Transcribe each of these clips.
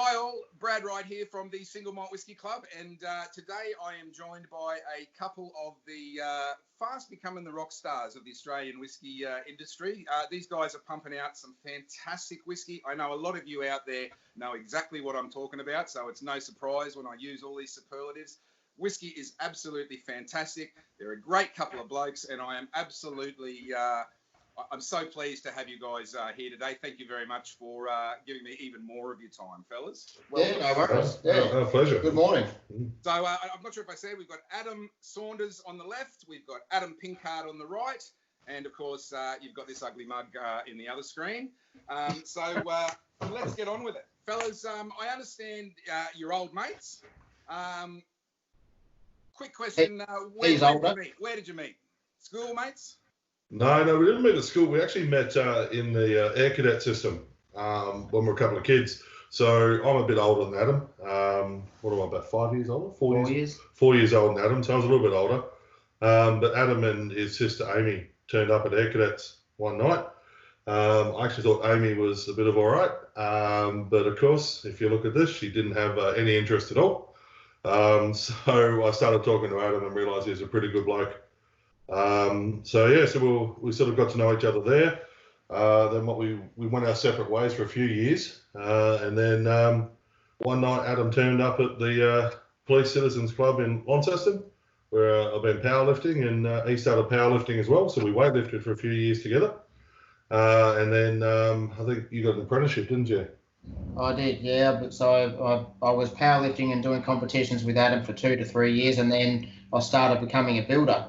Hi all, Brad Wright here from the Single Malt Whisky Club, and today I am joined by a couple of the fast becoming the rock stars of the Australian whisky industry. These guys are pumping out some fantastic whisky. I know a lot of you out there know exactly what I'm talking about, so it's no surprise when I use all these superlatives. Whisky is absolutely fantastic. They're a great couple of blokes, and I am absolutely... I'm so pleased to have you guys here today. Thank you very much for giving me even more of your time, fellas. Yeah, no worries. Our pleasure. Good morning. So I'm not sure if I said, we've got Adam Saunders on the left, we've got Adam Pinkard on the right, and of course you've got this ugly mug in the other screen. So let's get on with it. Fellas, I understand you're old mates. Quick question, where did you meet? School mates? No, we didn't meet at school. We actually met in the air cadet system when we were a couple of kids. So I'm a bit older than Adam. What am I, about 5 years older? 4 years? 4 years older than Adam, so I was a little bit older. But Adam and his sister Amy turned up at air cadets one night. I actually thought Amy was a bit of all right. But of course, if you look at this, she didn't have any interest at all. So I started talking to Adam and realised he was a pretty good bloke. So we sort of got to know each other there. Then we went our separate ways for a few years, and then one night Adam turned up at the Police Citizens Club in Launceston, where I've been powerlifting, and he started powerlifting as well. So we weightlifted for a few years together, and then I think you got an apprenticeship, didn't you? I did, yeah. But so I was powerlifting and doing competitions with Adam for 2 to 3 years, and then I started becoming a builder.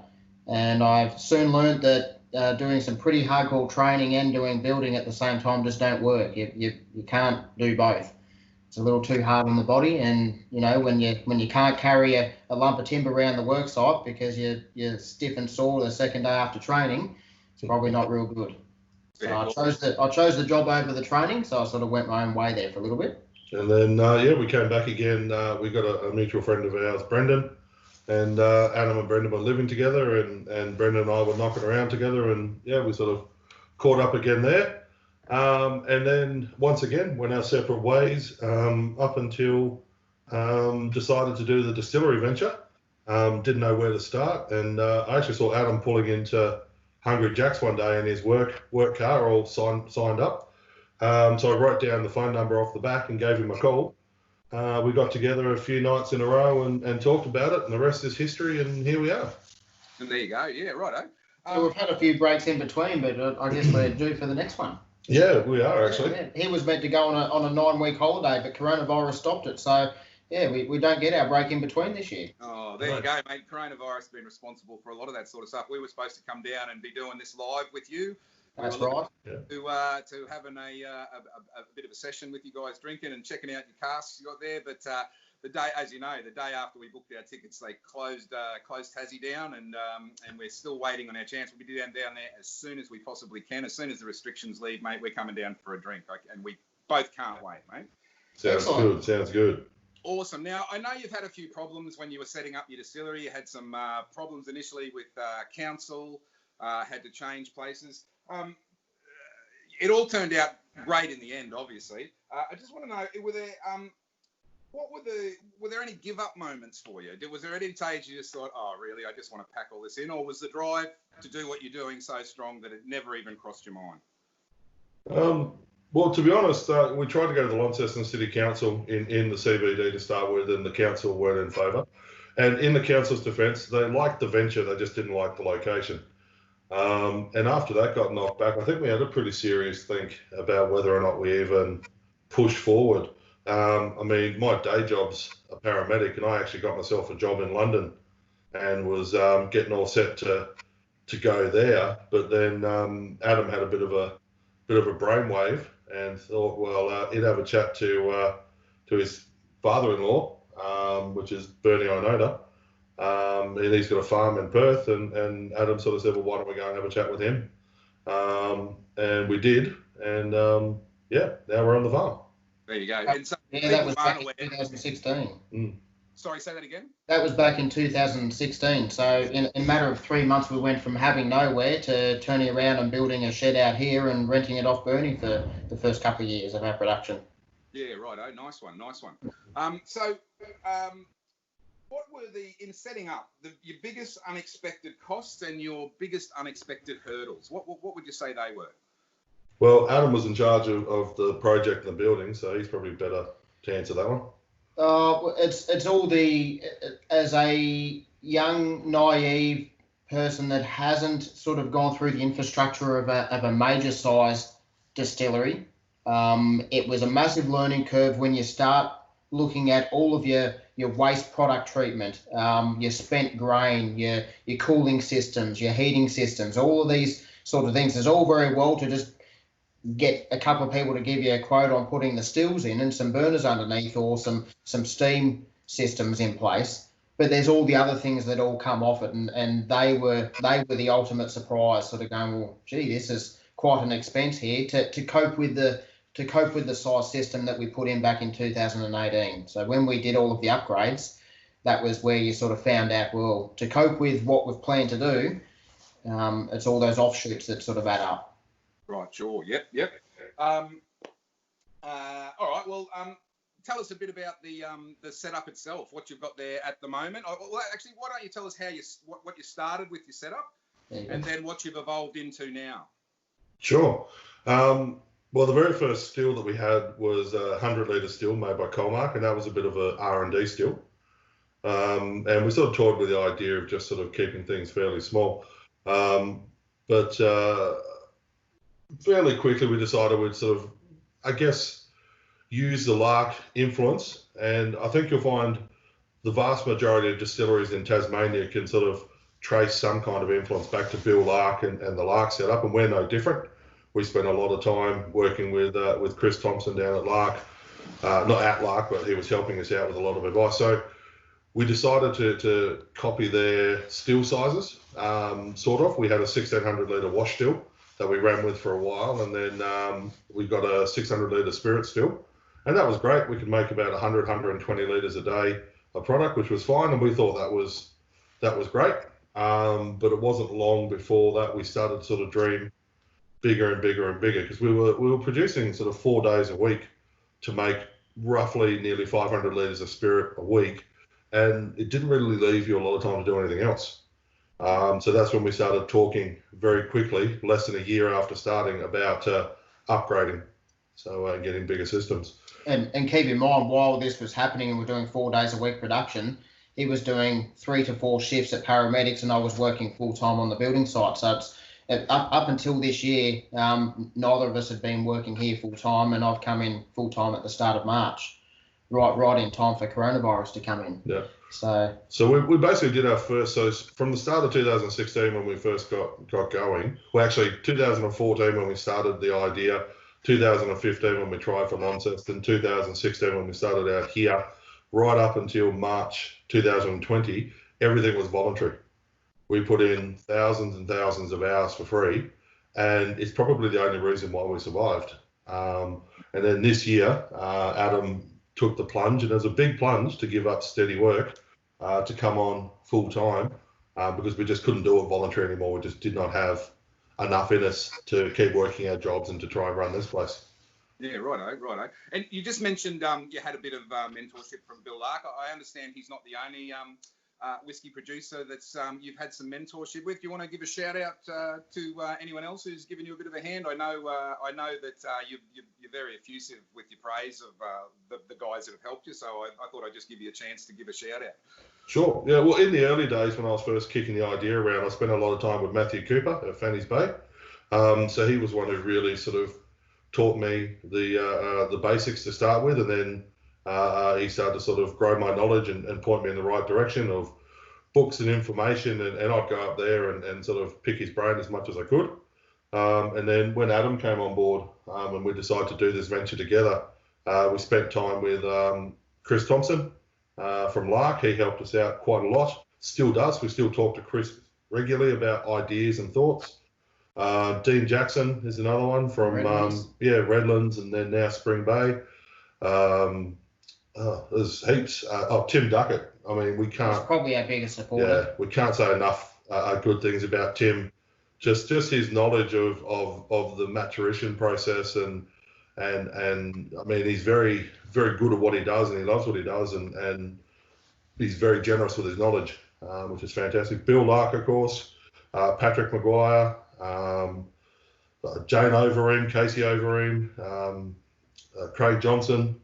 And I've soon learned that doing some pretty hardcore training and doing building at the same time just don't work. You can't do both. It's a little too hard on the body, and you know when you can't carry a lump of timber around the work site because you're stiff and sore the second day after training, it's probably not real good. So I chose the job over the training, so I sort of went my own way there for a little bit. And then we came back again. We got a mutual friend of ours, Brendan. And Adam and Brendan were living together, and Brendan and I were knocking around together, and we sort of caught up again there. And then once again went our separate ways up until decided to do the distillery venture. Didn't know where to start, and I actually saw Adam pulling into Hungry Jack's one day in his work car, all signed up. So I wrote down the phone number off the back and gave him a call. We got together a few nights in a row and talked about it, and the rest is history, and here we are. And there you go. Yeah, righto. So we've had a few breaks in between, but I guess we're due for the next one. Yeah, we are actually. Yeah. He was meant to go on a 9-week holiday, but coronavirus stopped it. So, we don't get our break in between this year. Oh, there you go, mate. Coronavirus has been responsible for a lot of that sort of stuff. We were supposed to come down and be doing this live with you. That's right. To having a bit of a session with you guys, drinking and checking out your casks you got there. But the day, as you know, the day after we booked our tickets, they closed Tassie down, and we're still waiting on our chance. We'll be down there as soon as we possibly can. As soon as the restrictions leave, mate, we're coming down for a drink, and we both can't wait, mate. Sounds good. Awesome. Now, I know you've had a few problems when you were setting up your distillery. You had some problems initially with council, had to change places. It all turned out great in the end, obviously. I just want to know, were there any give-up moments for you? Was there any stage you just thought, oh, really, I just want to pack all this in? Or was the drive to do what you're doing so strong that it never even crossed your mind? Well, to be honest, we tried to go to the Launceston City Council in the CBD to start with, and the council weren't in favour. And in the council's defence, they liked the venture, they just didn't like the location. And after that got knocked back, I think we had a pretty serious think about whether or not we even push forward. I mean, my day job's a paramedic, and I actually got myself a job in London and was getting all set to go there. But then Adam had a bit of a brainwave and thought, well, he'd have a chat to his father-in-law, which is Bernie Inoda. And he's got a farm in Perth, and Adam sort of said, well, why don't we go and have a chat with him? And we did, and now we're on the farm. There you go. And so that was back in 2016. Sorry, say that again? That was back in 2016. So in a matter of 3 months, we went from having nowhere to turning around and building a shed out here and renting it off Bernie for the first couple of years of our production. Yeah, righto. Nice one. What were in setting up your biggest unexpected costs and your biggest unexpected hurdles? What would you say they were? Well, Adam was in charge of the project and the building, so he's probably better to answer that one. It's all as a young, naive person that hasn't sort of gone through the infrastructure of a major size distillery. It was a massive learning curve when you start looking at all of your waste product treatment, your spent grain, your cooling systems, your heating systems, all of these sort of things. It's all very well to just get a couple of people to give you a quote on putting the stills in and some burners underneath or some steam systems in place. But there's all the other things that all come off it, and they were the ultimate surprise, sort of going, well, gee, this is quite an expense here to cope with the size system that we put in back in 2018. So when we did all of the upgrades, that was where you sort of found out, well, to cope with what we've planned to do, it's all those offshoots that sort of add up. Right, sure. Yep. All right. Well, tell us a bit about the setup itself. What you've got there at the moment. Well, actually, why don't you tell us how what you started with your setup, and then what you've evolved into now? Sure. Well, the very first still that we had was a 100-litre still made by Colmark, and that was a bit of a R&D still. And we sort of toyed with the idea of just sort of keeping things fairly small. But fairly quickly we decided we'd sort of, I guess, use the Lark influence. And I think you'll find the vast majority of distilleries in Tasmania can sort of trace some kind of influence back to Bill Lark and the Lark setup, and we're no different. We spent a lot of time working with Chris Thompson down at Lark, not at Lark, but he was helping us out with a lot of advice. So we decided to copy their still sizes, sort of. We had a 1,600-litre wash still that we ran with for a while, and then we got a 600-litre spirit still, and that was great. We could make about 120 litres a day of product, which was fine, and we thought that was great. But it wasn't long before that we started to sort of dream bigger and bigger and bigger, because we were producing sort of 4 days a week to make roughly nearly 500 litres of spirit a week, and it didn't really leave you a lot of time to do anything else. So that's when we started talking very quickly, less than a year after starting, about upgrading, so getting bigger systems. And keep in mind, while this was happening and we're doing 4 days a week production, he was doing 3 to 4 shifts at paramedics, and I was working full time on the building site. So it's up until this year, neither of us had been working here full time, and I've come in full time at the start of March, right in time for coronavirus to come in. Yeah. So we basically did our first, so from the start of 2016 when we first got going, well actually 2014 when we started the idea, 2015 when we tried for Launceston, 2016 when we started out here, right up until March 2020, everything was voluntary. We put in thousands and thousands of hours for free, and it's probably the only reason why we survived. And then this year, Adam took the plunge, and it was a big plunge to give up steady work to come on full time, because we just couldn't do it voluntary anymore. We just did not have enough in us to keep working our jobs and to try and run this place. Yeah, righto. And you just mentioned you had a bit of mentorship from Bill Lark. I understand he's not the only whiskey producer that's you've had some mentorship with. Do you want to give a shout out to anyone else who's given you a bit of a hand? I know that you're very effusive with your praise of the guys that have helped you, so I thought I'd just give you a chance to give a shout out. Sure. Yeah, well, in the early days when I was first kicking the idea around, I spent a lot of time with Matthew Cooper at Fanny's Bay. So he was one who really sort of taught me the basics to start with, and then he started to sort of grow my knowledge and point me in the right direction of books and information, and I'd go up there and sort of pick his brain as much as I could. And then when Adam came on board and we decided to do this venture together, we spent time with Chris Thompson from Lark. He helped us out quite a lot, still does. We still talk to Chris regularly about ideas and thoughts. Dean Jackson is another one from Redlands, and then now Spring Bay. There's heaps. Tim Duckett. I mean, we can't. He's probably our biggest supporter. Yeah, we can't say enough good things about Tim. Just his knowledge of the maturation process and and I mean, he's very, very good at what he does, and he loves what he does, and he's very generous with his knowledge, which is fantastic. Bill Lark, of course, Patrick Maguire, Jane Overeem, Casey Overeem, Craig Johnson.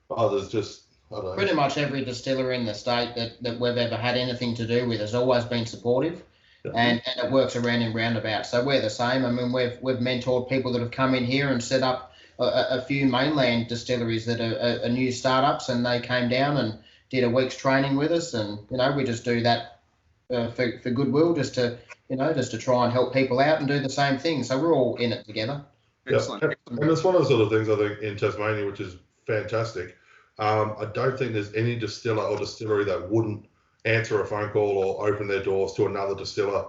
Oh, there's just, I don't know. Pretty much every distiller in the state that we've ever had anything to do with has always been supportive, and it works around in roundabouts. So we're the same. I mean, we've mentored people that have come in here and set up a few mainland distilleries that are new startups, and they came down and did a week's training with us, and we just do that for goodwill, just to try and help people out and do the same thing. So we're all in it together. Excellent. Yeah. And it's one of the sort of things I think in Tasmania, which is fantastic. I don't think there's any distiller or distillery that wouldn't answer a phone call or open their doors to another distiller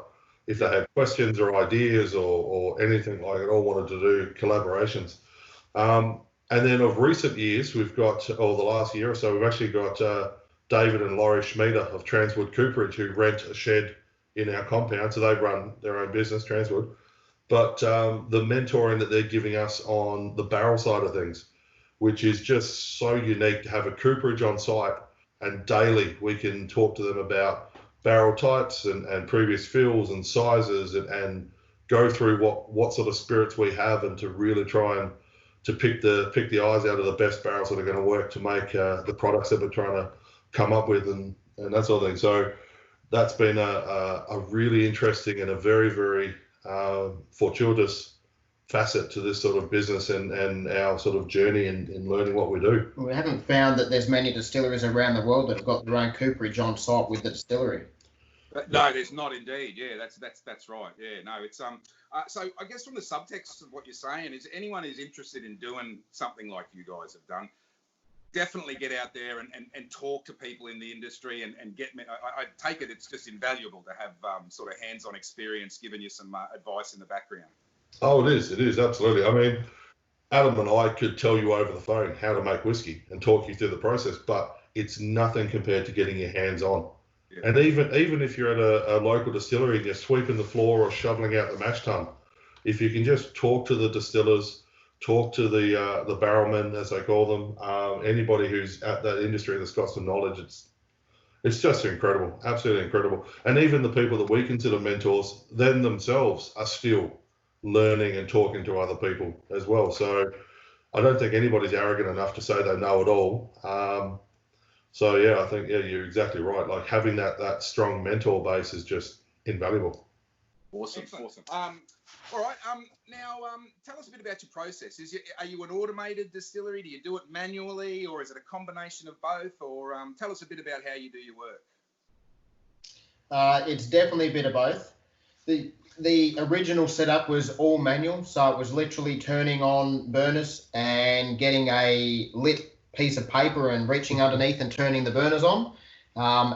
if they had questions or ideas or anything like it, or wanted to do collaborations. And then of recent years, we've got, or the last year or so, we've actually got David and Laurie Schmieder of Transwood Cooperage, who rent a shed in our compound. So they run their own business, Transwood. But the mentoring that they're giving us on the barrel side of things, which is just so unique to have a cooperage on site, and daily we can talk to them about barrel types and previous fills and sizes, and go through what sort of spirits we have, and to really try and to pick the eyes out of the best barrels that are going to work to make the products that we're trying to come up with, and that sort of thing. So that's been a really interesting and a very, very fortuitous facet to this sort of business and our sort of journey in learning what we do. We haven't found that there's many distilleries around the world that have got their own cooperage on site with the distillery. No, there's not indeed. Yeah, that's right. Yeah, no, it's so I guess from the subtext of what you're saying is, anyone who's interested in doing something like you guys have done, definitely get out there and talk to people in the industry and get. I take it it's just invaluable to have sort of hands-on experience giving you some advice in the background. Oh, it is absolutely. I mean, Adam and I could tell you over the phone how to make whiskey and talk you through the process, but it's nothing compared to getting your hands on. Yeah. And even if you're at a local distillery and you're sweeping the floor or shoveling out the mash tun, if you can just talk to the distillers, talk to the barrelmen, as they call them, anybody who's at that industry that's got some knowledge, it's just incredible, absolutely incredible. And even the people that we consider mentors, them themselves are still learning and talking to other people as well. So I don't think anybody's arrogant enough to say they know it all. So yeah, I think you're exactly right. Like, having that strong mentor base is just invaluable. Awesome. All right. Now, tell us a bit about your process. Are you an automated distillery? Do you do it manually, or is it a combination of both? Or tell us a bit about how you do your work. It's definitely a bit of both. The original setup was all manual, so it was literally turning on burners and getting a lit piece of paper and reaching underneath and turning the burners on,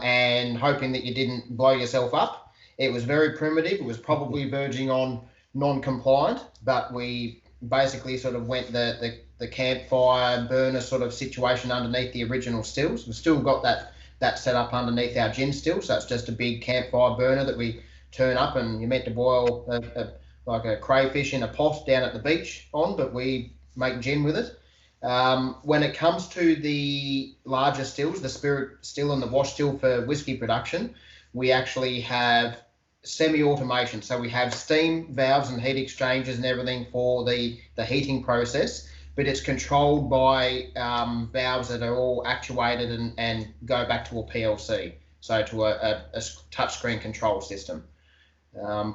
and hoping that you didn't blow yourself up. It was very primitive. It was probably verging on non-compliant, but we basically sort of went the campfire burner sort of situation underneath the original stills. We've still got that set up underneath our gin still, so it's just a big campfire burner that we turn up, and you're meant to boil like a crayfish in a pot down at the beach on, but we make gin with it. When it comes to the larger stills, the spirit still and the wash still for whiskey production, we actually have semi-automation. So we have steam valves and heat exchangers and everything for the heating process, but it's controlled by valves that are all actuated and go back to a PLC, so to a touchscreen control system.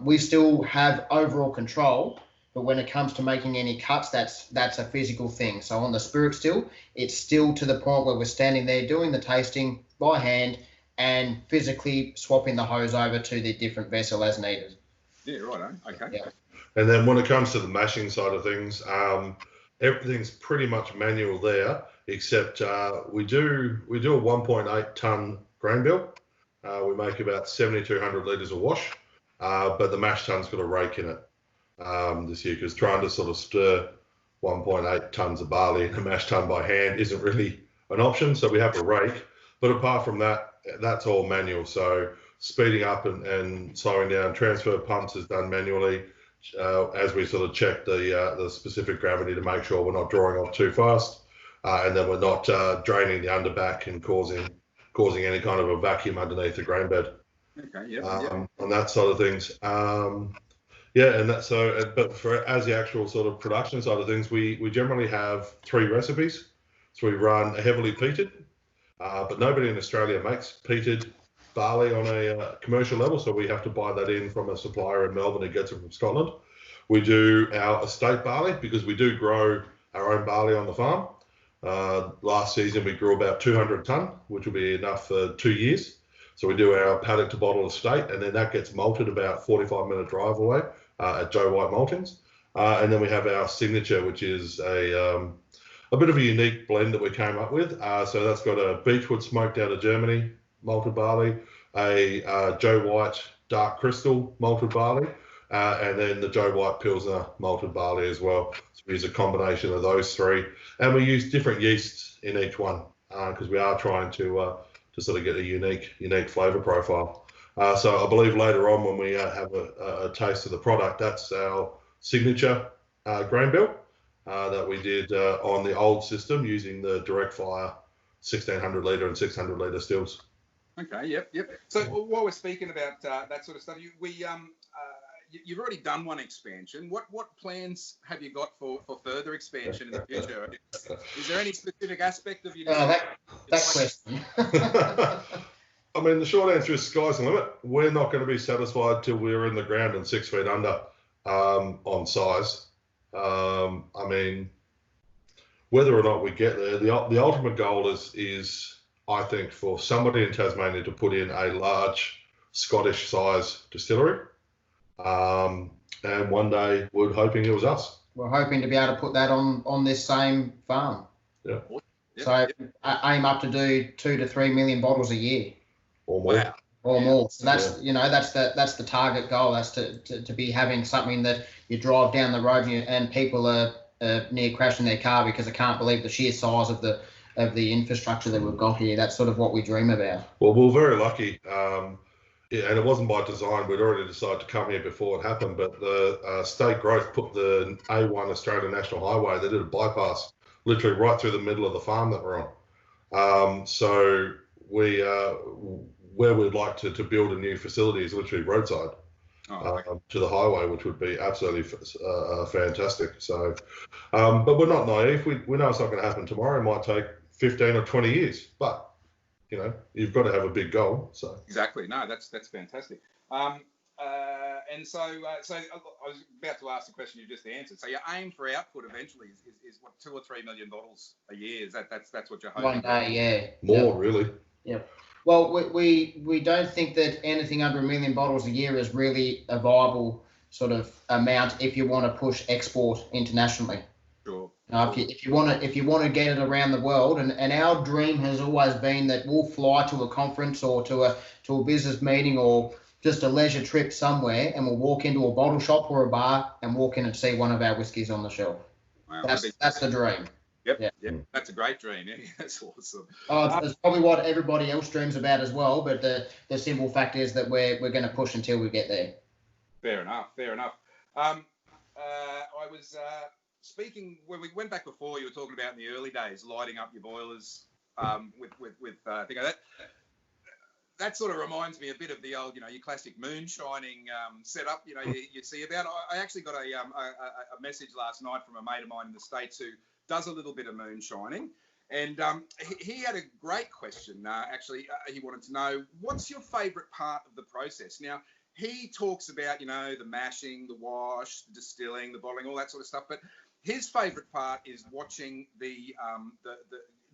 We still have overall control, but when it comes to making any cuts, that's a physical thing. So on the spirit still, it's still to the point where we're standing there doing the tasting by hand and physically swapping the hose over to the different vessel as needed. Yeah, right. Okay. Yeah. And then when it comes to the mashing side of things, everything's pretty much manual there, except we do a 1.8 ton grain bill. We make about 7,200 litres of wash, but the mash tun's got a rake in it this year, because trying to sort of stir 1.8 tons of barley in a mash tun by hand isn't really an option, so we have a rake. But apart from that, that's all manual. So speeding up and slowing down, transfer pumps is done manually. as we sort of check the specific gravity to make sure we're not drawing off too fast, and then we're not draining the underback and causing any kind of a vacuum underneath the grain bed. Okay, yeah. On that side of things. And that's so. But as the actual sort of production side of things, we generally have 3 recipes. So we run a heavily peated, but nobody in Australia makes peated barley on a commercial level, so we have to buy that in from a supplier in Melbourne who gets it from Scotland. We do our estate barley because we do grow our own barley on the farm. Last season we grew about 200 tonne, which will be enough for 2 years. So we do our paddock to bottle estate, and then that gets malted about 45-minute drive away at Joe White Maltings. And then we have our signature, which is a bit of a unique blend that we came up with. So that's got a Beechwood smoked out of Germany malted barley, a Joe White dark crystal malted barley, and then the Joe White Pilsner malted barley as well. So we use a combination of those 3, and we use different yeasts in each one because we are trying to sort of get a unique flavour profile. So I believe later on when we have a taste of the product, that's our signature grain bill that we did on the old system using the direct fire 1600 litre and 600 litre stills. Okay, yep. So while we're speaking about that sort of stuff, you've already done one expansion. What plans have you got for further expansion in the future? Is there any specific aspect of your that question? I mean, the short answer is sky's the limit. We're not going to be satisfied till we're in the ground and 6 feet under on size. I mean, whether or not we get there, the ultimate goal is I think for somebody in Tasmania to put in a large Scottish size distillery. And one day we're hoping it was us. We're hoping to be able to put that on this same farm. Yeah. So aim up to do 2 to 3 million bottles a year. Or more. Wow. Or more. So that's that's the target goal. That's to be having something that you drive down the road and people are near crashing their car because they can't believe the sheer size of the infrastructure that we've got here. That's sort of what we dream about. Well, we're very lucky. And it wasn't by design. We'd already decided to come here before it happened. But the state growth put the A1 Australian National Highway. They did a bypass literally right through the middle of the farm that we're on. So we where we'd like to build a new facility is literally roadside to the highway, which would be absolutely fantastic. So, but we're not naive. We know it's not going to happen tomorrow. It might take 15 or 20 years, but you've got to have a big goal. So exactly. No, that's fantastic. And so I was about to ask the question you just answered. So your aim for output eventually is what, 2 or 3 million bottles a year? Is that's what you're hoping? One day, yeah. More, really. Yeah. Well, we don't think that anything under 1 million bottles a year is really a viable sort of amount if you want to push export internationally. Sure. If you want to get it around the world, and our dream has always been that we'll fly to a conference or to a business meeting or just a leisure trip somewhere, and we'll walk into a bottle shop or a bar and walk in and see one of our whiskies on the shelf. Wow, that's the dream. Yep. That's a great dream. Yeah, that's awesome. It's probably what everybody else dreams about as well, but the simple fact is that we're going to push until we get there. Fair enough. I was speaking when we went back before. You were talking about in the early days lighting up your boilers with thing like that. That sort of reminds me a bit of the old, your classic moonshining setup. You see about. I actually got a message last night from a mate of mine in the States who does a little bit of moonshining, and he had a great question. He wanted to know, what's your favourite part of the process? Now, he talks about, the mashing, the wash, the distilling, the bottling, all that sort of stuff. But his favourite part is watching the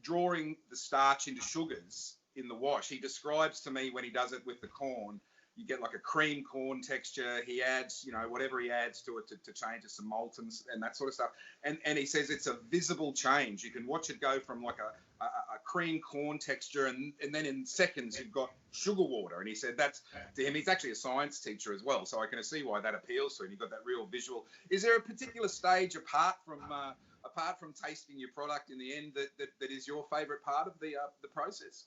drawing the starch into sugars in the wash. He describes to me when he does it with the corn, you get like a cream corn texture. He adds, whatever he adds to it to change it, some malt and that sort of stuff. And he says it's a visible change. You can watch it go from like a cream corn texture, and then in seconds you've got sugar water. And he said that's, to him, he's actually a science teacher as well, so I can see why that appeals to him. You've got that real visual. Is there a particular stage apart from tasting your product in the end that is your favourite part of the process?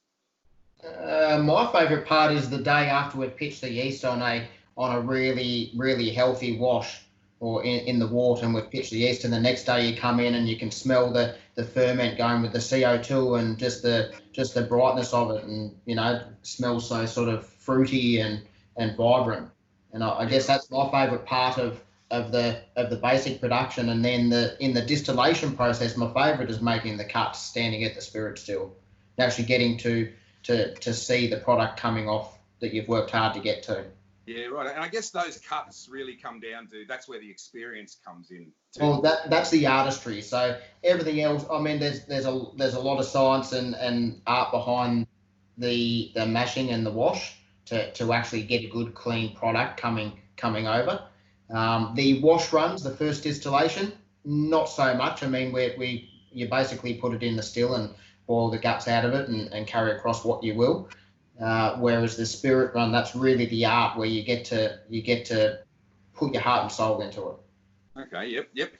My favourite part is the day after we've pitched the yeast on a really, really healthy wash. or in the wort, and we've pitched the yeast, and the next day you come in and you can smell the ferment going with the CO2 and just the brightness of it, and smells so sort of fruity and vibrant. And I guess that's my favourite part of the basic production. And then in the distillation process, my favourite is making the cuts, standing at the spirit still, and actually getting to see the product coming off that you've worked hard to get to. Yeah, right. And I guess those cuts really come down to, that's where the experience comes in too. Well, that's the artistry. So everything else, I mean, there's a lot of science and art behind the mashing and the wash to actually get a good clean product coming over. The wash runs, the first distillation, not so much. I mean, you basically put it in the still and boil the guts out of it and carry across what you will. Whereas the spirit run, that's really the art where you get to put your heart and soul into it. Okay. Yep.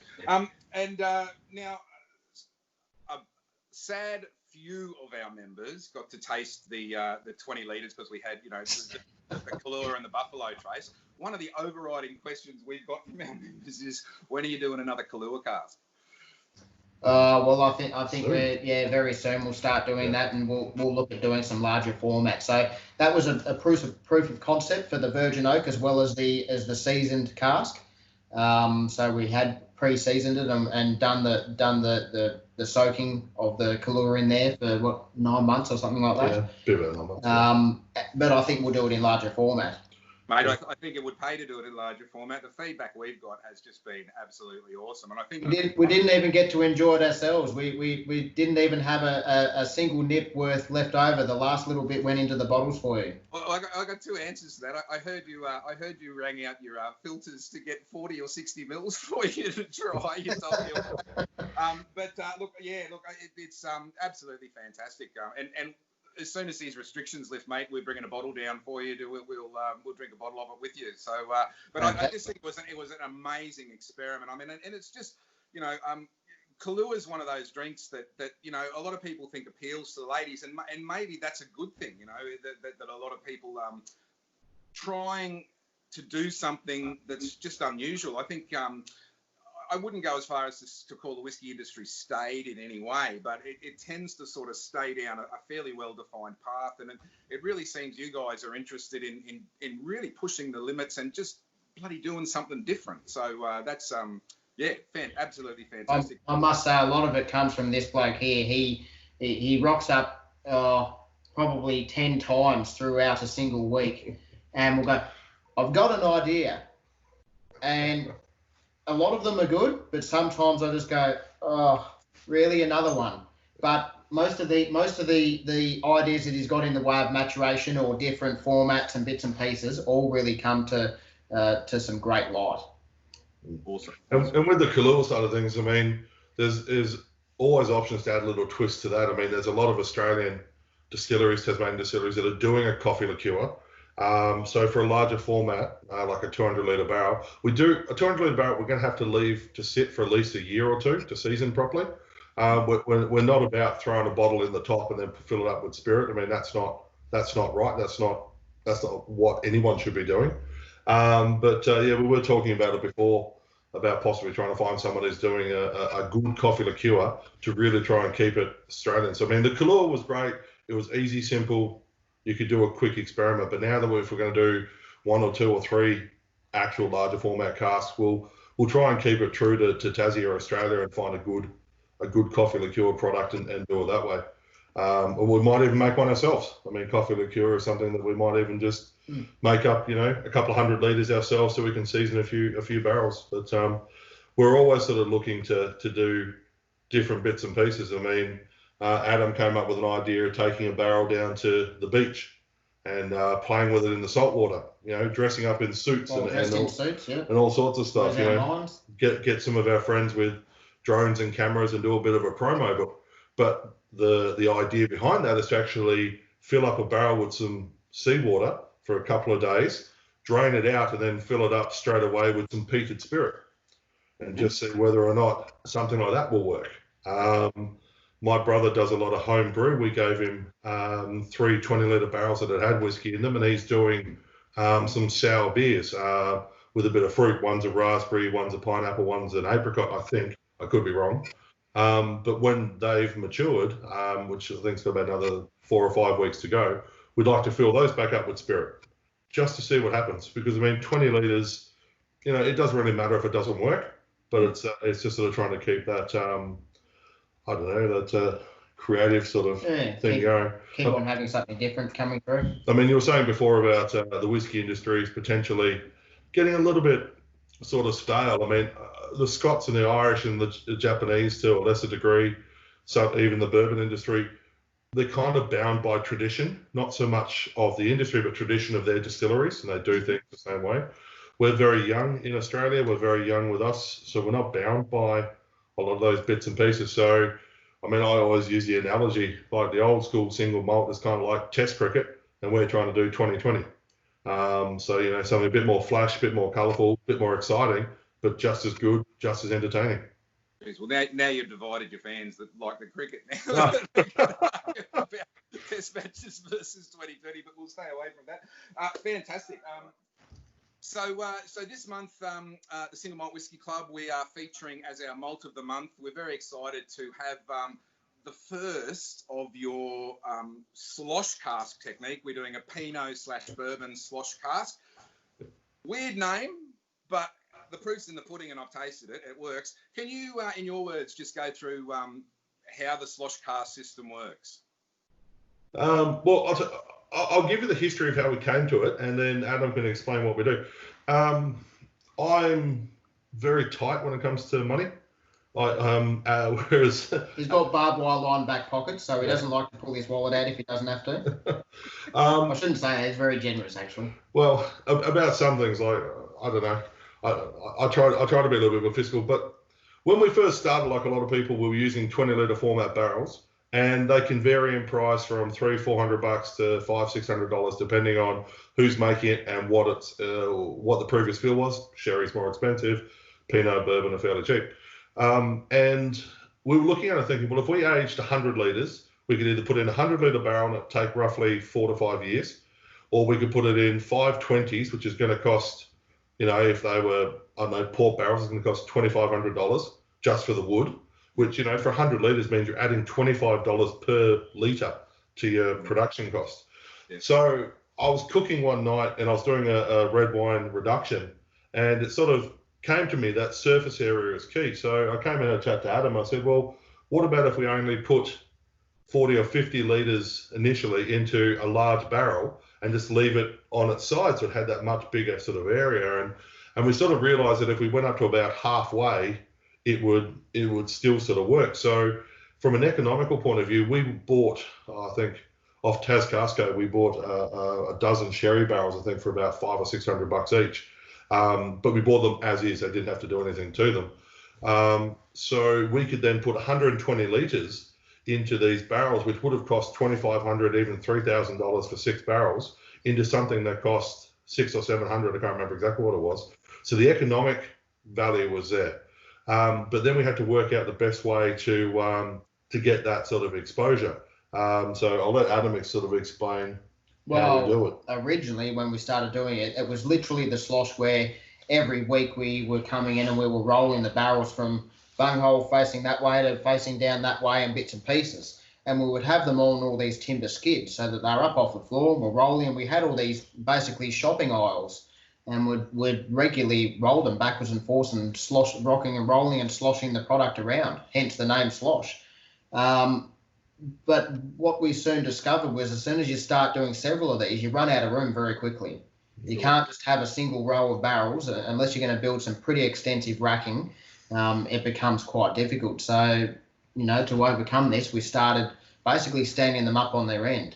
And now, a sad few of our members got to taste the 20 litres because we had the Kahlua and the Buffalo Trace. One of the overriding questions we've got from our members is, when are you doing another Kahlua cask? Well, I think we're very soon we'll start doing that, and we'll look at doing some larger formats. So that was a proof of concept for the virgin oak as well as the seasoned cask. So we had pre-seasoned it and done the soaking of the Kahlua in there for 9 months or something like that. Yeah, bit about 9 months. But I think we'll do it in larger format. Mate, I think it would pay to do it in larger format. The feedback we've got has just been absolutely awesome, and I think we didn't even get to enjoy it ourselves. We didn't even have a single nip worth left over. The last little bit went into the bottles for you. Well, I got two answers to that. I heard you rang out your filters to get 40 or 60 mils for you to try. You told me. Look, it's absolutely fantastic. And as soon as these restrictions lift, mate, we're bringing a bottle down for you. We'll drink a bottle of it with you. So, I just think it was an amazing experiment. I mean, and it's just, Kahlua is one of those drinks that a lot of people think appeals to the ladies, and maybe that's a good thing. That a lot of people trying to do something that's just unusual. I think. I wouldn't go as far as to call the whiskey industry staid in any way, but it tends to sort of stay down a fairly well-defined path, and it really seems you guys are interested in really pushing the limits and just bloody doing something different. So that's absolutely fantastic. I must say, a lot of it comes from this bloke here. He rocks up probably 10 times throughout a single week, and we'll go, I've got an idea, and a lot of them are good, but sometimes I just go, oh, really, another one. But most of the ideas that he's got in the way of maturation or different formats and bits and pieces all really come to some great light. Awesome. And with the Kahlua side of things, I mean, there's always options to add a little twist to that. I mean, there's a lot of Australian distilleries, Tasmanian distilleries, that are doing a coffee liqueur. So for a larger format, like a 200-litre barrel, a 200-litre barrel, we're going to have to leave to sit for at least a year or two to season properly. We're not about throwing a bottle in the top and then fill it up with spirit. I mean, that's not right. That's not what anyone should be doing. We were talking about it before, about possibly trying to find someone who's doing a good coffee liqueur to really try and keep it Australian. So I mean, the Kahlua was great. It was easy, simple. You could do a quick experiment, but now that if we're going to do 1 or 2 or 3 actual larger format casks, we'll try and keep it true to Tassie or Australia and find a good coffee liqueur product and do it that way. Or we might even make one ourselves. I mean, coffee liqueur is something that we might even just make up, a couple of 100 litres ourselves so we can season a few barrels. But we're always sort of looking to do different bits and pieces. I mean, Adam came up with an idea of taking a barrel down to the beach and playing with it in the salt water, dressing up in suits and all sorts of stuff. Get some of our friends with drones and cameras and do a bit of a promo. But the idea behind that is to actually fill up a barrel with some seawater for a couple of days, drain it out, and then fill it up straight away with some peated spirit, and just see whether or not something like that will work. My brother does a lot of home brew. We gave him 3 20-litre barrels that had whiskey in them, and he's doing some sour beers. with a bit of fruit. One's a raspberry, one's a pineapple, one's an apricot, I think. I could be wrong. But when they've matured, which I think's got about another 4 or 5 weeks to go, we'd like to fill those back up with spirit, just to see what happens. Because, I mean, 20 litres, you know, it doesn't really matter if it doesn't work, but it's just sort of trying to keep that, I don't know, that creative sort of thing going. Keep on having something different coming through. I mean, you were saying before about the whiskey industry is potentially getting a little bit sort of stale. I mean, the Scots and the Irish and the Japanese to a lesser degree, so even the bourbon industry, they're kind of bound by tradition, not so much of the industry, but tradition of their distilleries, and they do things the same way. We're very young in Australia. We're very young with us, so we're not bound by a lot of those bits and pieces. So, I mean, I always use the analogy, like the old school single malt is kind of like Test cricket, and we're trying to do 2020. So, you know, something a bit more flash, a bit more colourful, a bit more exciting, but just as good, just as entertaining. Well, now you've divided your fans that like the cricket now. About Test matches versus 2020, but we'll stay away from that. Fantastic. So this month, the Single Malt Whisky Club, we are featuring as our malt of the month. We're very excited to have the first of your slosh cask technique. We're doing a Pinot/bourbon slosh cask. Weird name, but the proof's in the pudding, and I've tasted it. It works. Can you, in your words, just go through how the slosh cask system works? Well, I'll give you the history of how we came to it, and then Adam can explain what we do. I'm very tight when it comes to money. Whereas he's got barbed wire line back pockets, so he doesn't like to pull his wallet out if he doesn't have to. I shouldn't say that. He's very generous, actually. Well, about some things, like, I don't know. I try to be a little bit more fiscal, but when we first started, like a lot of people, we were using 20-litre format barrels, and they can vary in price from $300-400 to $500-600, depending on who's making it and what the previous fill was. Sherry's more expensive, Pinot, bourbon are fairly cheap. And we were looking at it thinking, well, if we aged 100 litres, we could either put in a 100-litre barrel and it'd take roughly 4 to 5 years, or we could put it in 520s, which is going to cost, you know, if they were, I don't know, port barrels, it's going to cost $2,500 just for the wood, which, you know, for 100 litres means you're adding $25 per litre to your production cost. Yeah. So I was cooking one night and I was doing a red wine reduction, and it sort of came to me that surface area is key. So I came in and chat to Adam. I said, well, what about if we only put 40 or 50 litres initially into a large barrel and just leave it on its side, so it had that much bigger sort of area. And we sort of realised that if we went up to about halfway, it would still sort of work. So from an economical point of view, we bought, I think, off Tascasco, we bought a dozen sherry barrels, I think, for about $500 or $600 each. But we bought them as is. They didn't have to do anything to them. So we could then put 120 litres into these barrels, which would have cost $2,500, even $3,000 for 6 barrels, into something that cost $600 or $700. I can't remember exactly what it was. So the economic value was there. But then we had to work out the best way to get that sort of exposure. So I'll let Adam sort of explain how we do it. Originally, when we started doing it, it was literally the slosh where every week we were coming in and we were rolling the barrels from bunghole facing that way to facing down that way in bits and pieces. And we would have them on all these timber skids so that they're up off the floor and we're rolling. And we had all these basically shopping aisles, and would regularly roll them backwards and forwards and slosh, rocking and rolling and sloshing the product around, hence the name slosh. But what we soon discovered was as soon as you start doing several of these, you run out of room very quickly. You can't just have a single row of barrels unless you're going to build some pretty extensive racking. It becomes quite difficult. So, you know, to overcome this, we started basically standing them up on their end.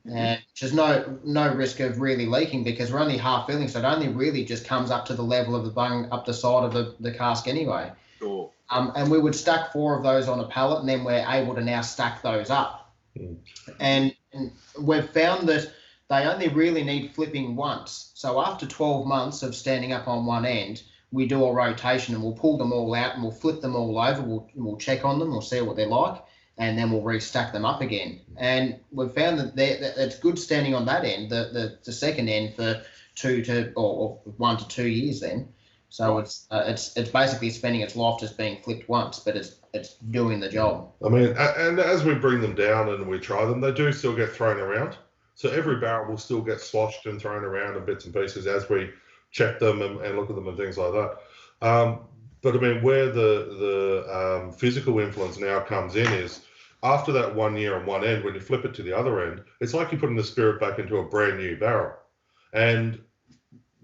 And there's no risk of really leaking because we're only half filling, so it only really just comes up to the level of the bung up the side of the cask anyway. Sure. And we would stack 4 of those on a pallet, and then we're able to now stack those up. And we've found that they only really need flipping once. So after 12 months of standing up on one end, we do a rotation and we'll pull them all out and we'll flip them all over. We'll check on them, we'll see what they're like, and then we'll restack them up again. And we've found that it's good standing on that end, the second end, for or 1 to 2 years then. So it's basically spending its life just being flipped once, but it's doing the job. I mean, and as we bring them down and we try them, they do still get thrown around. So every barrel will still get sloshed and thrown around in bits and pieces as we check them and look at them and things like that. But I mean, where the physical influence now comes in is after that 1 year on one end, when you flip it to the other end, it's like you're putting the spirit back into a brand new barrel. And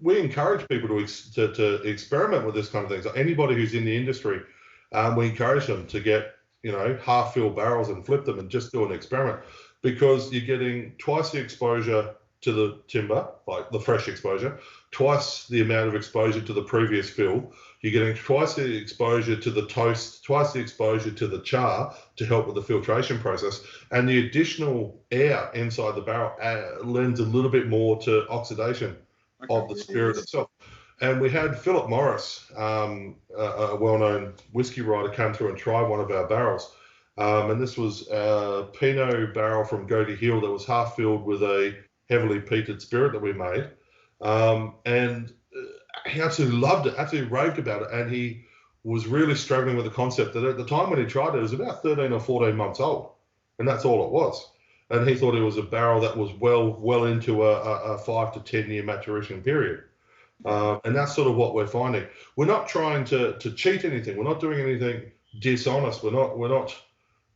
we encourage people to experiment with this kind of thing. So anybody who's in the industry, we encourage them to get, half-filled barrels and flip them and just do an experiment, because you're getting twice the exposure to the timber, like the fresh exposure, twice the amount of exposure to the previous fill. You're getting twice the exposure to the toast, twice the exposure to the char to help with the filtration process. And the additional air inside the barrel lends a little bit more to oxidation of the spirit itself. And we had Philip Morris, a well-known whiskey writer, come through and try one of our barrels. And this was a Pinot barrel from Goaty Hill that was half filled with a heavily peated spirit that we made. And he absolutely loved it, absolutely raved about it. And he was really struggling with the concept that at the time when he tried it, it was about 13 or 14 months old. And that's all it was. And he thought it was a barrel that was well into a 5 to 10 year maturation period. And that's sort of what we're finding. We're not trying to cheat anything. We're not doing anything dishonest. We're not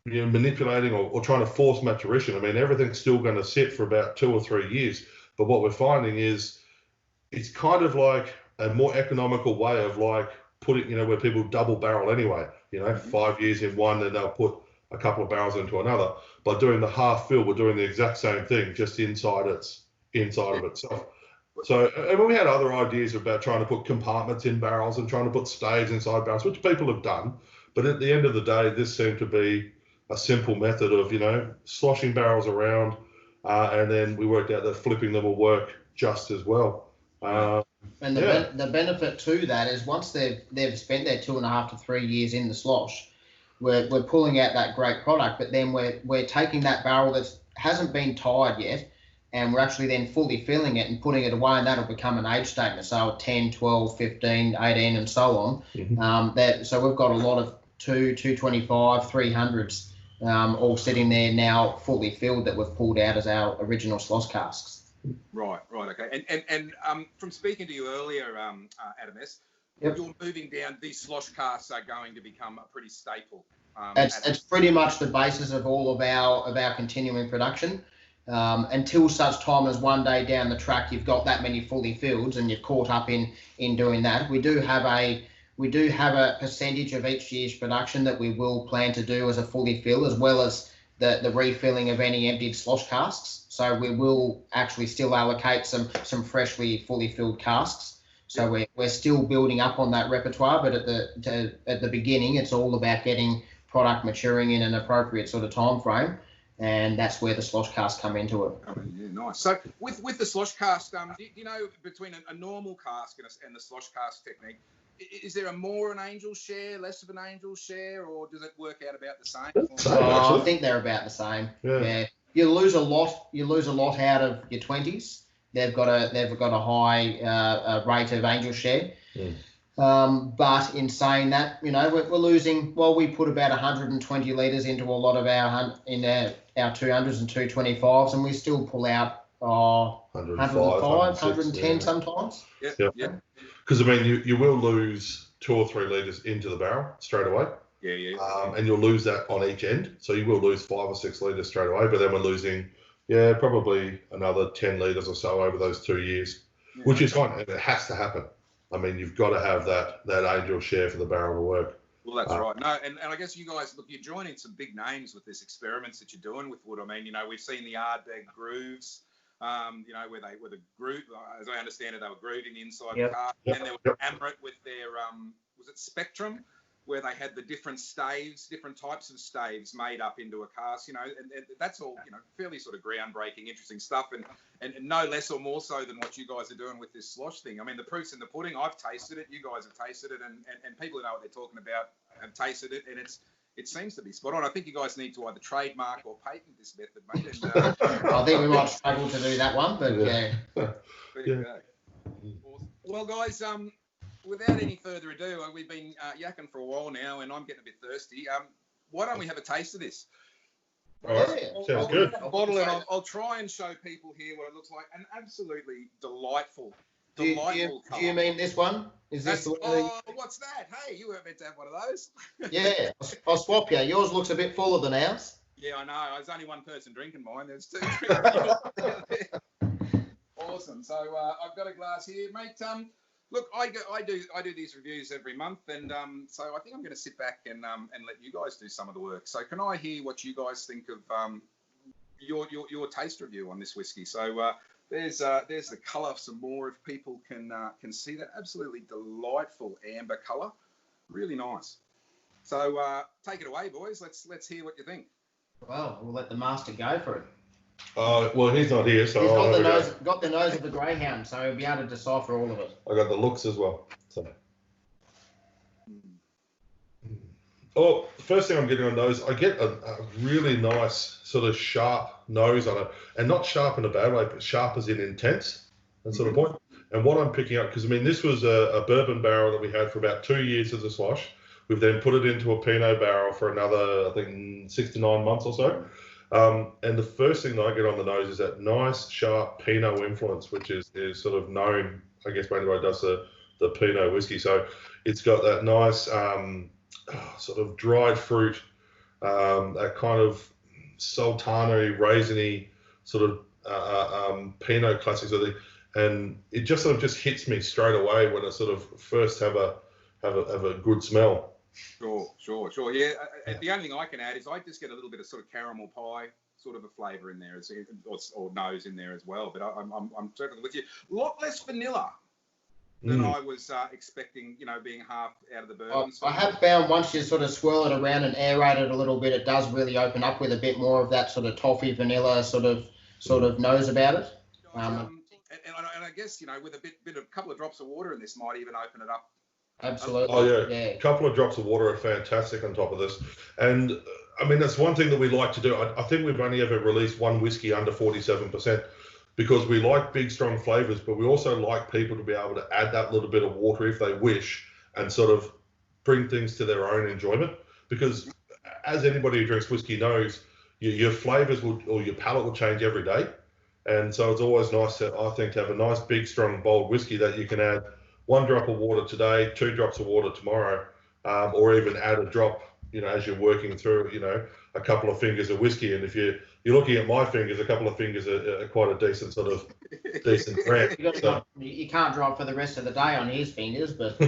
manipulating or trying to force maturation. I mean, everything's still going to sit for about 2 or 3 years. But what we're finding is it's kind of like a more economical way of like putting, where people double barrel anyway, 5 years in one, and they'll put a couple of barrels into another. By doing the half fill, we're doing the exact same thing, just inside of itself. So, and we had other ideas about trying to put compartments in barrels and trying to put staves inside barrels, which people have done. But at the end of the day, this seemed to be a simple method of, sloshing barrels around, and then we worked out that flipping them will work just as well. And the benefit to that is once they've spent their 2.5 to 3 years in the slosh, we're pulling out that great product, but then we're taking that barrel that hasn't been tied yet, and we're actually then fully filling it and putting it away, and that'll become an age statement. So 10, 12, 15, 18, and so on. Mm-hmm. So we've got a lot of 225, 300s all sitting there now fully filled that we've pulled out as our original slosh casks. Right, okay. And from speaking to you earlier, Adam S., yep, you're moving down, these slosh casks are going to become a pretty staple. It's pretty much the basis of all of our continuing production. Until such time as one day down the track you've got that many fully filled and you're caught up in doing that. We do have a percentage of each year's production that we will plan to do as a fully fill, as well as the refilling of any emptied slosh casks. So we will actually still allocate some freshly fully filled casks. So we're still building up on that repertoire, but at the beginning it's all about getting product maturing in an appropriate sort of time frame. And that's where the slosh casks come into it. Oh, yeah, nice. So with the slosh cask, between a normal cask and the slosh cask technique, is there more an angel share, less of an angel share, or does it work out about the same? I think they're about the same. Yeah. You lose a lot out of your 20s. They've got a high rate of angel share. Yeah. But in saying that, we're losing. Well, we put about 120 litres into a lot of our 200s and 225s, and we still pull out 105, 110 sometimes. Yeah. Because I mean, you will lose 2 or 3 litres into the barrel straight away. Yeah. And you'll lose that on each end, so you will lose 5 or 6 litres straight away. But then we're losing, probably another 10 litres or so over those 2 years, which is fine. It has to happen. I mean, you've got to have that angel share for the barrel to work. Well, that's right. No, and I guess you guys, look, you're joining some big names with this experiments that you're doing with wood. I mean, we've seen the Ardbeg grooves, where the groove, as I understand it, they were grooving the inside of the car. And then there was Amaret with their, was it Spectrum, where they had the different staves, different types of staves made up into a cask, and that's all, fairly sort of groundbreaking, interesting stuff, and no less or more so than what you guys are doing with this slosh thing. I mean, the proof's in the pudding. I've tasted it. You guys have tasted it, and people who know what they're talking about have tasted it, and it seems to be spot on. I think you guys need to either trademark or patent this method, mate. And, I think we might struggle to do that one, but yeah. There you go. Well, guys, without any further ado, we've been yakking for a while now, and I'm getting a bit thirsty. Why don't we have a taste of this? All right, sounds good. Bottle, and I'll try and show people here what it looks like. An absolutely delightful Do you colour. mean this one? Is this the one? Oh, what's that? Hey, you weren't meant to have one of those. Yeah, I'll swap you. Yours looks a bit fuller than ours. Yeah, I know. There's only one person drinking mine. There's two. Awesome. So I've got a glass here, mate. Look, I do these reviews every month, and so I think I'm going to sit back and let you guys do some of the work. So can I hear what you guys think of your taste review on this whiskey? So there's the colour some more if people can see that. Absolutely delightful amber colour, really nice. So take it away, boys. Let's hear what you think. Well, we'll let the master go for it. Well, he's not here, so He's got the nose of a greyhound, so he'll be able to decipher all of it. I got the looks as well. So. Oh, the first thing I'm getting on nose, I get a really nice sort of sharp nose on it, and not sharp in a bad way, but sharp as in intense, that sort of point. And what I'm picking up, because I mean, this was a bourbon barrel that we had for about 2 years as a slosh. We've then put it into a Pinot barrel for another, I think, 6 to 9 months or so. And the first thing that I get on the nose is that nice, sharp Pinot influence, which is sort of known, I guess, when anybody does the Pinot whiskey. So it's got that nice sort of dried fruit, that kind of sultana-y, raisiny sort of Pinot classic sort of thing. And it just sort of just hits me straight away when I sort of first have a good smell. Sure. Yeah. The only thing I can add is I just get a little bit of sort of caramel pie sort of a flavour in there, or nose in there as well. But I'm certainly with you. A lot less vanilla than I was expecting. Being half out of the bourbon. I have found once you sort of swirl it around and aerate it a little bit, it does really open up with a bit more of that sort of toffee vanilla sort of nose about it. And I guess with a bit of couple of drops of water in this might even open it up. Absolutely. Oh, yeah. A couple of drops of water are fantastic on top of this. And, I mean, that's one thing that we like to do. I think we've only ever released one whiskey under 47% because we like big, strong flavours, but we also like people to be able to add that little bit of water if they wish and sort of bring things to their own enjoyment. Because as anybody who drinks whiskey knows, your flavours or your palate will change every day. And so it's always nice, I think, to have a nice, big, strong, bold whiskey that you can add 1 drop of water today, 2 drops of water tomorrow, or even add a drop, as you're working through, a couple of fingers of whiskey. And if you're looking at my fingers, a couple of fingers are quite a decent brand. You can't drive for the rest of the day on his fingers, but.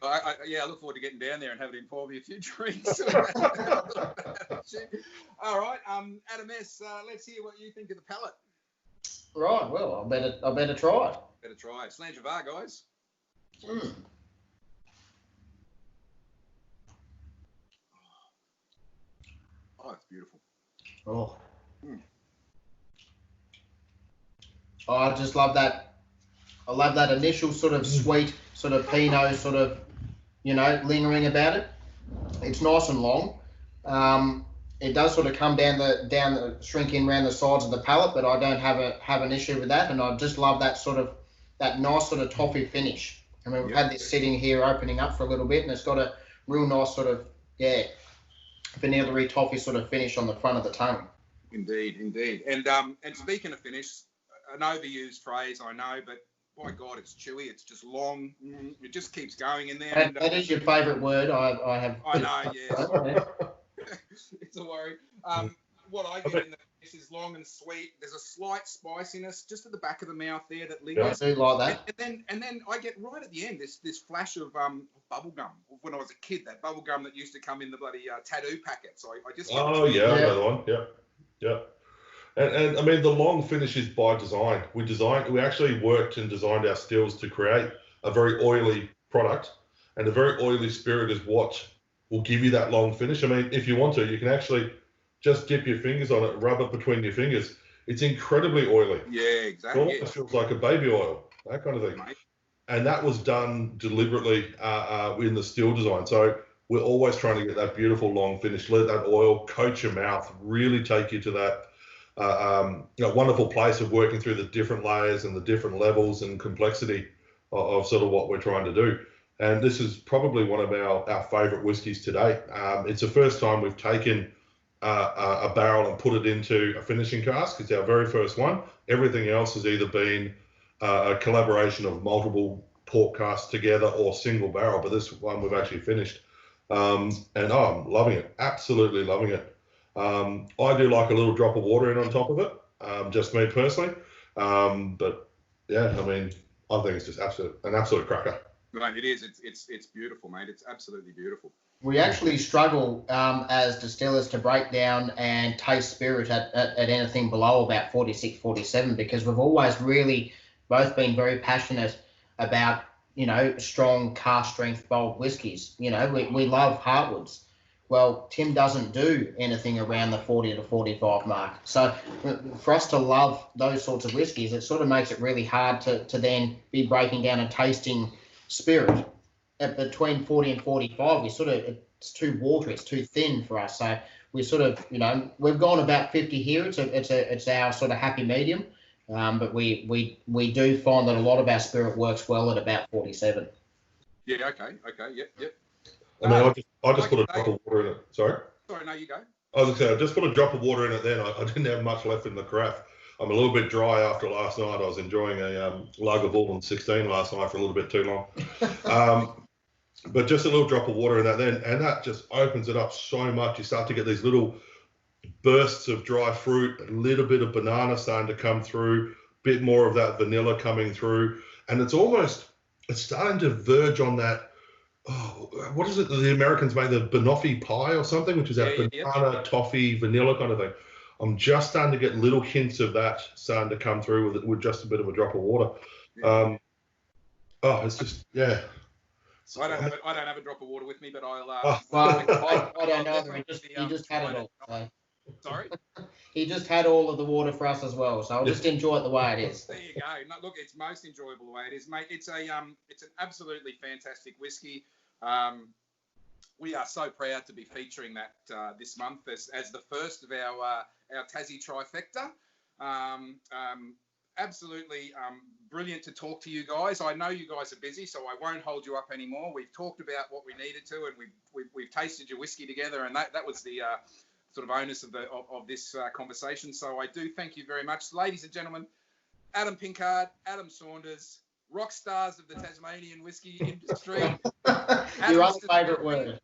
I look forward to getting down there and having him pour me a few drinks. All right, Adam S., let's hear what you think of the palate. Right, well, I better try it. Better try it. Slange var, guys. Oh, it's beautiful. Oh. Oh, I just love that. I love that initial sort of sweet, sort of Pinot, sort of, lingering about it. It's nice and long. It does sort of come down shrink in around the sides of the palate, but I don't have an issue with that. And I just love that that nice sort of toffee finish. I mean, we've had this sitting here opening up for a little bit, and it's got a real nice sort of, vanilla-y toffee sort of finish on the front of the tongue. Indeed. And speaking of finish, an overused phrase, I know, but by God, it's chewy. It's just long. It just keeps going in there. That is your favourite word. I have. I know, yes. It's a worry. What I get in this is long and sweet. There's a slight spiciness just at the back of the mouth there that lingers. I do like that. And then I get right at the end this flash of bubble gum. When I was a kid, that bubble gum that used to come in the bloody tattoo packets. I just. Oh yeah, another one. Yeah. And I mean, the long finish is by design. We actually worked and designed our stills to create a very oily product, and a very oily spirit is what will give you that long finish. I mean, if you want to, you can actually just dip your fingers on it, rub it between your fingers. It's incredibly oily. Yeah, exactly. It almost feels like a baby oil, that kind of thing. Right. And that was done deliberately in the still design. So we're always trying to get that beautiful long finish. Let that oil coat your mouth, really take you to that wonderful place of working through the different layers and the different levels and complexity of sort of what we're trying to do. And this is probably one of our favourite whiskies to date. It's the first time we've taken a barrel and put it into a finishing cask. It's our very first one. Everything else has either been a collaboration of multiple port casks together or single barrel, but this one we've actually finished. I'm loving it, absolutely loving it. I do like a little drop of water in on top of it, just me personally. But yeah, I mean, I think it's just an absolute cracker. Right, it is. It's beautiful, mate. It's absolutely beautiful. We actually struggle as distillers to break down and taste spirit at anything below about 46, 47, because we've always really both been very passionate about, strong cask strength bold whiskies. We love Heartwoods. Well, Tim doesn't do anything around the 40 to 45 mark. So for us to love those sorts of whiskies, it sort of makes it really hard to then be breaking down and tasting spirit. At between 40 and 45, it's too watery, it's too thin for us. So we sort of, we've gone about 50 here. It's our sort of happy medium. But we do find that a lot of our spirit works well at about 47. Yeah. Okay. Yep. I mean, I just put a drop of water in it. Sorry, no, you go. I was going to say, I just put a drop of water in it then. I didn't have much left in the carafe. I'm a little bit dry after last night. I was enjoying a Lagavulin 16 last night for a little bit too long. But just a little drop of water in that then, and that just opens it up so much. You start to get these little bursts of dry fruit, a little bit of banana starting to come through, a bit more of that vanilla coming through. And it's starting to verge on that, what is it that the Americans make, the banoffee pie or something, which is that banana, toffee, vanilla kind of thing. I'm just starting to get little hints of that starting to come through with just a bit of a drop of water. Yeah. It's just, yeah. So I don't have a drop of water with me, but I'll. I don't know. He just had it all. So. Sorry. He just had all of the water for us as well, so I'll just enjoy it the way it is. There you go. No, look, it's most enjoyable the way it is, mate. It's an absolutely fantastic whiskey. We are so proud to be featuring that this month as the first of our Tassie trifecta. Absolutely brilliant to talk to you guys. I know you guys are busy, so I won't hold you up anymore. We've talked about what we needed to, and we've tasted your whiskey together, and that was the sort of onus of this conversation. So I do thank you very much, ladies and gentlemen. Adam Pinkard, Adam Saunders, rock stars of the Tasmanian whiskey industry. Your other favourite word.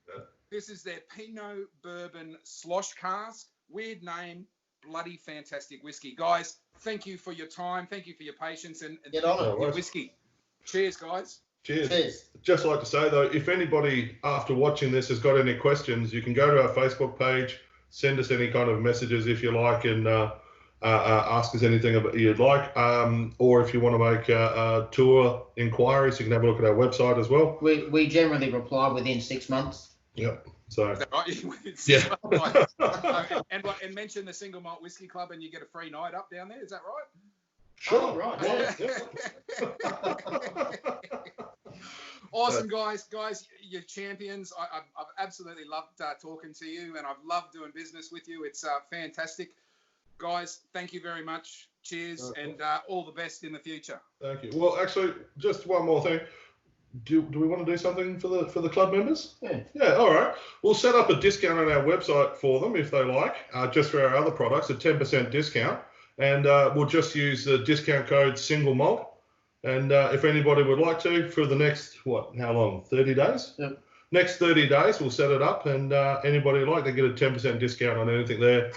This is their Pinot Bourbon Slosh cask. Weird name, bloody fantastic whiskey. Guys, thank you for your time. Thank you for your patience and your whiskey. Cheers, guys. Cheers. Just like to say, though, if anybody after watching this has got any questions, you can go to our Facebook page, send us any kind of messages if you like, and ask us anything you'd like. Or if you want to make tour inquiries, you can have a look at our website as well. We generally reply within 6 months. Yep. So. Is that right? Yeah. And mention the Single Malt Whiskey Club, and you get a free night up down there. Is that right? Sure. Oh, right. Yeah. Awesome, guys, you're champions. I've absolutely loved talking to you, and I've loved doing business with you. It's fantastic. Guys, thank you very much. Cheers, and all the best in the future. Thank you. Well, actually, just one more thing. Do we want to do something for the club members? Yeah, all right. We'll set up a discount on our website for them if they like, just for our other products, a 10% discount. And we'll just use the discount code Single Malt. And if anybody would like to, for the next, how long, 30 days? Yep. Next 30 days, we'll set it up. And anybody would like to get a 10% discount on anything there,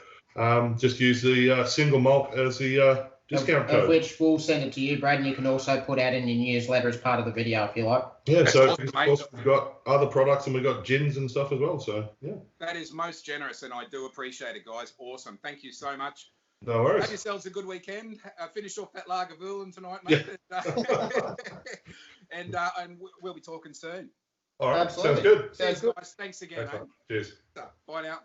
just use the Single Malt as the discount code. Of which we'll send it to you, Brad, and you can also put out in your newsletter as part of the video if you like. Yeah, so of course we've got other products and we've got gins and stuff as well. So, yeah. That is most generous, and I do appreciate it, guys. Awesome. Thank you so much. No worries. Have yourselves a good weekend. Finish off that Lagavulin tonight, mate. Yeah. And we'll be talking soon. All right. Absolutely. Sounds good. Cheers, guys. Thanks again. Thanks, Cheers. Bye now.